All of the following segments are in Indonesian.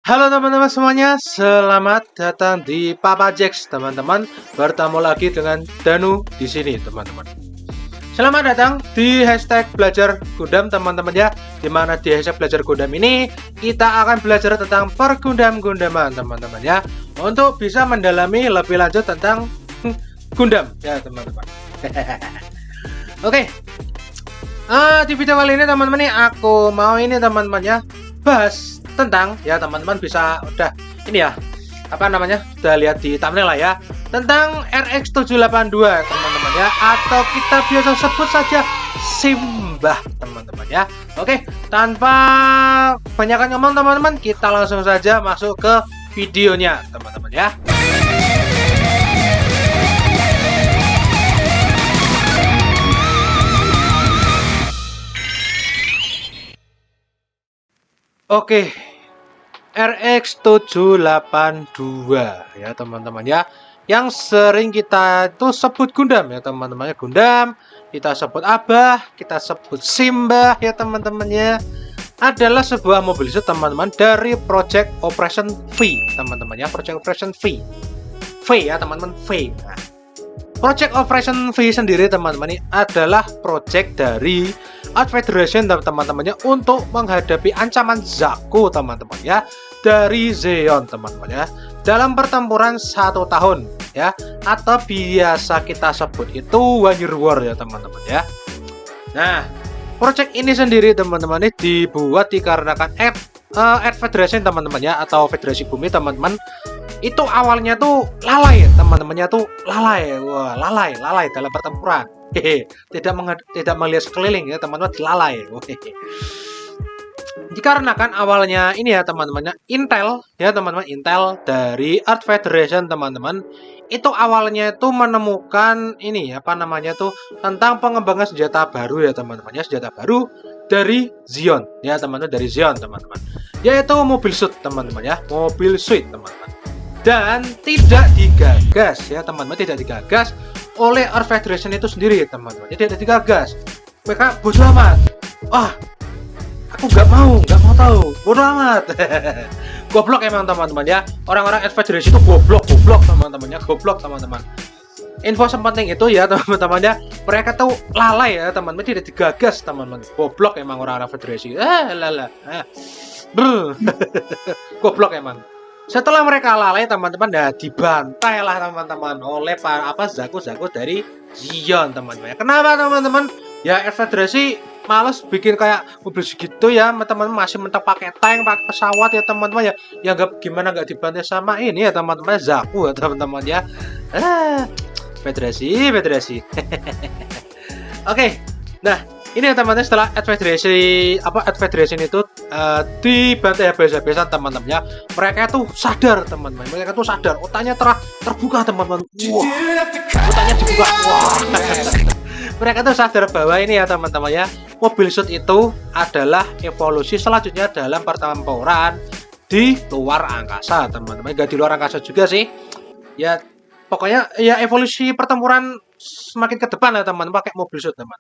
Halo teman-teman semuanya, selamat datang di Papa Jax teman-teman. Bertemu lagi dengan Danu di sini teman-teman. Selamat datang di hashtag belajar Gundam teman-teman ya. Dimana di hashtag belajar Gundam ini kita akan belajar tentang pergundam-gundaman teman-teman ya. Untuk bisa mendalami lebih lanjut tentang Gundam ya teman-teman. Oke. Di video kali ini teman-teman nih aku mau ini teman-teman ya bahas tentang ya teman-teman bisa udah ini ya apa namanya udah lihat di thumbnail lah ya tentang RX782 teman-teman ya, atau kita biasa sebut saja Simbah teman-teman ya. Oke, tanpa banyakkan ngomong teman-teman, kita langsung saja masuk ke videonya teman-teman ya. Oke, RX782 ya teman-teman ya, yang sering kita itu sebut Gundam ya teman-teman ya. Gundam, kita sebut Abah, kita sebut Simbah ya teman-teman ya, adalah sebuah mobil suit teman-teman dari Project Operation V teman-teman ya. Project Operation V ya teman-teman, V. Nah, Project Operation V sendiri teman-teman ini adalah project dari Earth Federation teman-temannya untuk menghadapi ancaman Zaku teman-teman ya, dari Zeon teman-teman ya, dalam pertempuran 1 tahun ya, atau biasa kita sebut itu 1 Year War ya teman-teman ya. Nah, project ini sendiri teman-teman ini dibuat dikarenakan Earth Federation teman-teman ya, atau Federasi Bumi teman-teman, itu awalnya tuh lalai teman-temannya tuh lalai. Wah, lalai dalam pertempuran. Tidak melihat sekeliling ya teman-teman, lalai. Dikarenakan awalnya ini ya teman-temannya Intel ya teman-teman, Intel dari Earth Federation teman-teman, itu awalnya itu menemukan ini apa namanya tuh tentang pengembangan senjata baru ya teman-teman ya, senjata baru dari Zeon ya teman-teman, dari Zeon teman-teman, yaitu mobil suit teman-teman ya, mobil suit teman-teman. Dan tidak digagas ya teman-teman, tidak digagas oleh Earth Federation itu sendiri teman-teman, tidak digagas. Mereka bodoh amat, aku nggak mau tahu, bodoh amat. Goblok emang teman-teman ya, orang-orang Earth Federation itu goblok teman-teman ya, goblok teman-teman. Info sepenting itu ya teman-teman ya, mereka tuh lalai ya teman-teman, tidak digagas teman-teman, goblok emang orang-orang Federasi. Goblok emang. Setelah mereka lalai teman-teman, nah dibantai lah teman-teman oleh para Zaku dari Zeon teman-teman. Kenapa teman-teman? Ya Earth Federasi males bikin kayak mobil segitu ya, teman-teman, masih mentok pakai tank, pakai pesawat ya teman-teman ya. Ya gimana nggak dibantai sama ini ya teman-teman, Zaku ya teman-teman ya. Federasi. Oke. Nah, ini ya teman-teman, setelah Earth Federation itu dibantai habis-habisan teman-teman ya, mereka tuh sadar teman-teman, otaknya terbuka teman-teman. Otaknya dibuka. Mereka tuh sadar bahwa ini ya teman-teman ya, mobil suit itu adalah evolusi selanjutnya dalam pertempuran di luar angkasa teman-teman. Gak di luar angkasa juga sih ya, pokoknya ya evolusi pertempuran semakin ke depan ya teman-teman, pakai mobil suit teman.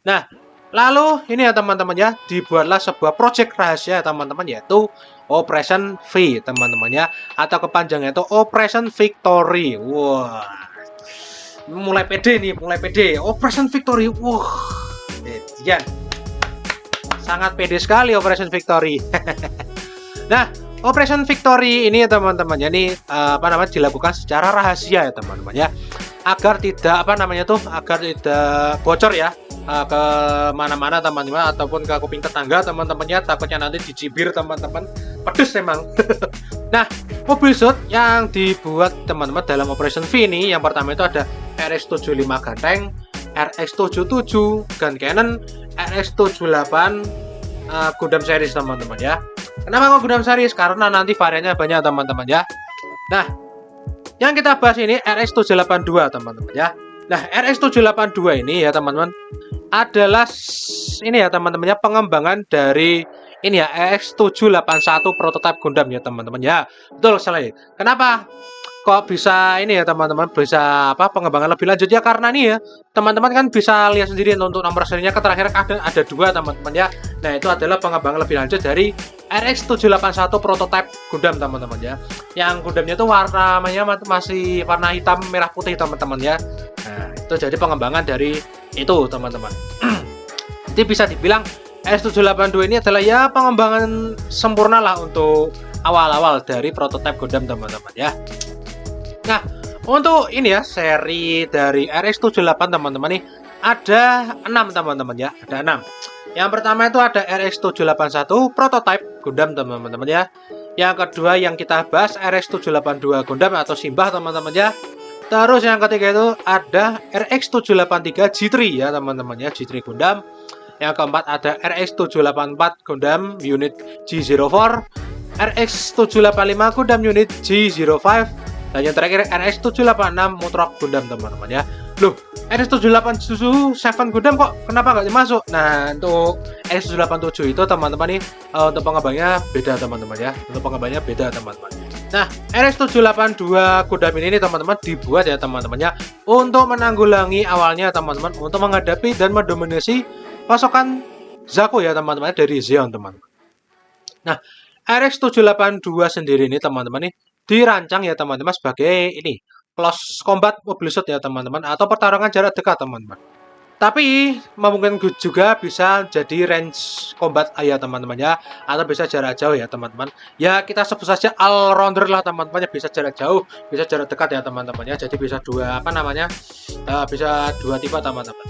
Nah, lalu ini ya teman-teman ya, dibuatlah sebuah project rahasia teman-teman, yaitu Operation V teman-teman ya, atau kepanjangannya itu Operation Victory. Wah, mulai pede Operation Victory. Wah, ya, sangat pede sekali Operation Victory. Nah, Operation Victory ini ya teman-teman ya, ini dilakukan secara rahasia ya teman-teman ya, agar tidak agar tidak bocor ya ke mana-mana teman-teman, ataupun ke kuping tetangga teman-teman ya, takutnya nanti dicibir teman-teman, pedes emang. Nah, mobil suit yang dibuat teman-teman dalam Operation V ini, yang pertama itu ada RX75 Ganteng, RX77 Gun Cannon, RX78 Gundam Series teman-teman ya. Kenapa kok Gundam Series? Karena nanti variannya banyak teman-teman ya. Nah, yang kita bahas ini RX782 teman-teman ya. Nah, RX782 ini ya teman-teman adalah ini ya teman-teman ya, pengembangan dari ini ya RX781 prototype Gundam ya teman-teman ya. Betul sekali. Kenapa kok bisa ini ya teman-teman, bisa apa pengembangan lebih lanjut ya, karena nih ya teman-teman kan bisa lihat sendiri untuk nomor serinya ke terakhir ada dua teman-teman ya. Nah itu adalah pengembangan lebih lanjut dari RX781 prototype Gundam teman-teman ya, yang Gundamnya itu warnanya masih warna hitam merah putih teman-teman ya. Nah itu jadi pengembangan dari itu teman-teman. Jadi bisa dibilang RX782 ini adalah ya pengembangan sempurna lah untuk awal-awal dari prototype Gundam teman-teman ya. Nah, untuk ini ya seri dari RX78 teman-teman nih ada 6 teman-teman ya, ada 6. Yang pertama itu ada RX781 prototype Gundam teman-teman ya. Yang kedua yang kita bahas RX782 Gundam atau Simbah teman-teman ya. Terus yang ketiga itu ada RX783 G3 ya teman-teman ya, G3 Gundam. Yang keempat ada RX784 Gundam Unit G04, RX785 Gundam Unit G05, dan yang terakhir RX786 Mutrok Gundam teman-teman ya. Loh, RX787 Gundam kok kenapa nggak dimasuk? Nah, untuk RX787 itu teman-teman nih untuk pengembangnya beda teman-teman ya. Untuk pengembangnya beda teman-teman. Nah, RX782 Gundam ini teman-teman dibuat ya teman-teman ya untuk menanggulangi awalnya teman-teman untuk menghadapi dan mendominasi pasukan Zako ya teman-teman dari Zeon teman-teman. Nah, RX782 sendiri ini teman-teman nih dirancang ya teman-teman sebagai ini close combat mobile suit ya teman-teman, atau pertarungan jarak dekat teman-teman. Tapi mungkin juga bisa jadi range combat ya teman-teman ya, atau bisa jarak jauh ya teman-teman. Ya kita sebut saja all rounder lah teman-teman ya, bisa jarak jauh, bisa jarak dekat ya teman-teman ya. Jadi bisa dua bisa dua tipe teman-teman.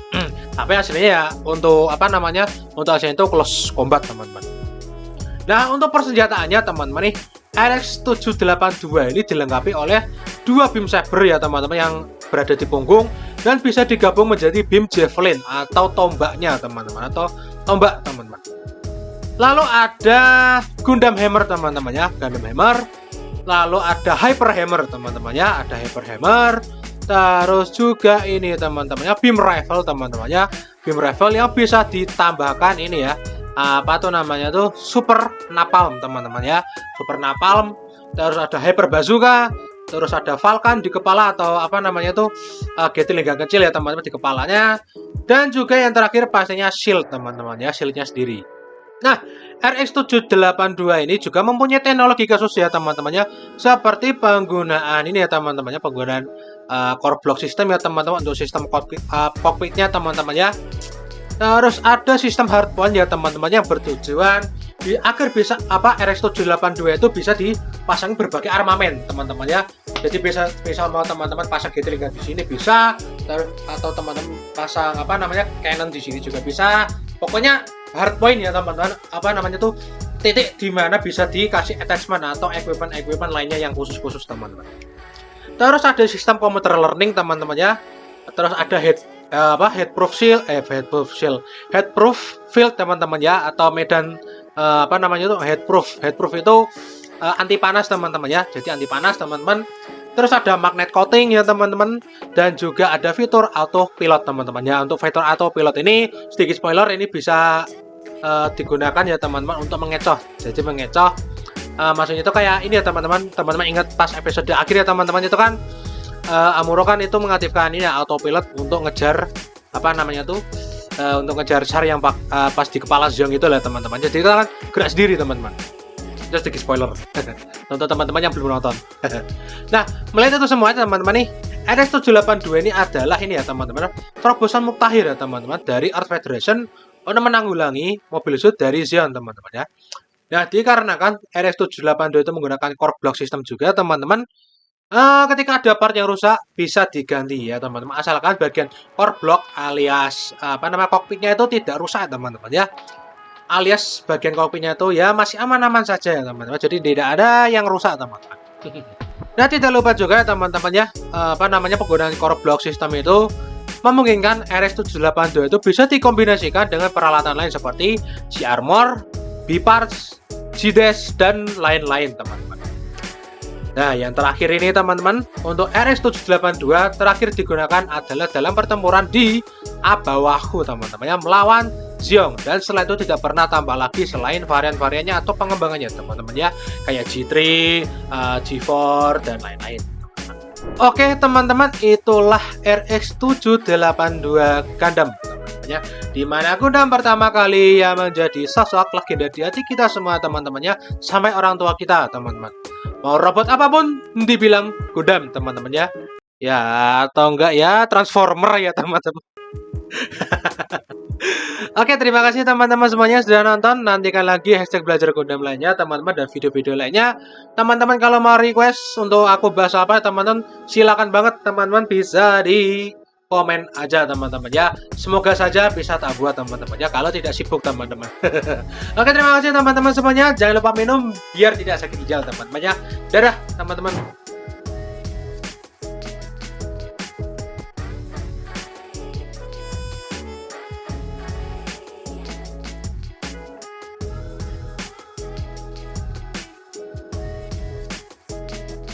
Tapi hasilnya ya untuk untuk hasilnya itu close combat teman-teman. Nah untuk persenjataannya teman-teman nih RX782 ini dilengkapi oleh dua beam saber ya teman-teman yang berada di punggung dan bisa digabung menjadi beam javelin atau tombaknya teman-teman, atau tombak teman-teman. Lalu ada Gundam Hammer teman-teman ya, Gundam Hammer. Lalu ada Hyper Hammer teman-teman ya, ada Hyper Hammer. Terus juga ini teman-teman ya beam rifle teman-teman ya, beam rifle yang bisa ditambahkan ini ya Super Napalm teman-teman ya, Super Napalm. Terus ada Hyper Bazooka, terus ada Falcon di kepala atau Gatling gun kecil ya teman-teman di kepalanya. Dan juga yang terakhir pastinya shield teman-teman ya, shieldnya sendiri. Nah, RX782 ini juga mempunyai teknologi khusus ya teman-teman ya, seperti penggunaan ini ya teman-teman ya, penggunaan core block system ya teman-teman untuk sistem cockpitnya teman-teman ya. Terus ada sistem hardpoint ya teman-teman yang bertujuan agar bisa RX782 itu bisa dipasang berbagai armamen teman-teman ya. Jadi bisa mau teman-teman pasang Gatling gun di sini bisa, atau teman-teman pasang cannon di sini juga bisa. Pokoknya hardpoint ya teman-teman, titik di mana bisa dikasih attachment atau equipment lainnya yang khusus teman-teman. Terus ada sistem computer learning teman-teman ya. Terus ada headproof field teman-teman ya, atau medan headproof itu anti panas teman-teman ya, jadi anti panas teman-teman. Terus ada magnet coating ya teman-teman, dan juga ada fitur autopilot teman-teman ya. Untuk fitur autopilot ini sedikit spoiler, ini bisa digunakan ya teman-teman untuk mengecoh. Jadi mengecoh maksudnya itu kayak ini ya teman-teman ingat pas episode akhir ya teman-teman, itu kan Amuro kan itu mengaktifkan ini ya autopilot untuk ngejar untuk ngejar char yang pas di kepala Zeong itu lah teman-teman. Jadi kita kan gerak sendiri teman-teman. Itu sedikit spoiler untuk teman-teman yang belum nonton. Nah, melihat itu semua teman-teman nih, RX782 ini adalah ini ya teman-teman, terobosan mutakhir ya teman-teman dari Earth Federation untuk menanggulangi mobil suit dari Zeon teman-teman ya. Nah, dikarenakan RX782 itu menggunakan core block system juga teman-teman. Ketika ada part yang rusak bisa diganti ya teman-teman, asalkan bagian core block alias kokpitnya itu tidak rusak teman-teman ya, alias bagian kokpitnya itu ya masih aman-aman saja ya teman-teman, jadi tidak ada yang rusak teman-teman. Nah tidak lupa juga teman-teman ya penggunaan core block system itu memungkinkan RX782 itu bisa dikombinasikan dengan peralatan lain seperti G-Armor, B-Parts, G-Dash, dan lain-lain teman-teman. Nah, yang terakhir ini teman-teman, untuk RX782 terakhir digunakan adalah dalam pertempuran di Abawahu teman-teman yang melawan Zeong, dan setelah itu tidak pernah tambah lagi selain varian-variannya atau pengembangannya teman-teman ya, kayak G3, G4 dan lain-lain. Oke teman-teman, itulah RX-782 Gundam ya, dimana Gundam pertama kali yang menjadi sosok legenda di hati kita semua teman-temannya, sampai orang tua kita teman-teman. Mau robot apapun dibilang Gundam teman-teman ya. Ya atau enggak ya Transformer ya teman-teman. Oke, terima kasih teman-teman semuanya sudah nonton. Nantikan lagi hashtag belajar Gundam lainnya teman-teman, dan video-video lainnya. Teman-teman kalau mau request untuk aku bahas apa teman-teman, silakan banget teman-teman, bisa di komen aja teman-teman ya. Semoga saja bisa tak buat teman-teman ya, kalau tidak sibuk teman-teman. Oke, terima kasih teman-teman semuanya. Jangan lupa minum biar tidak sakit ginjal teman-teman ya. Dadah teman-teman.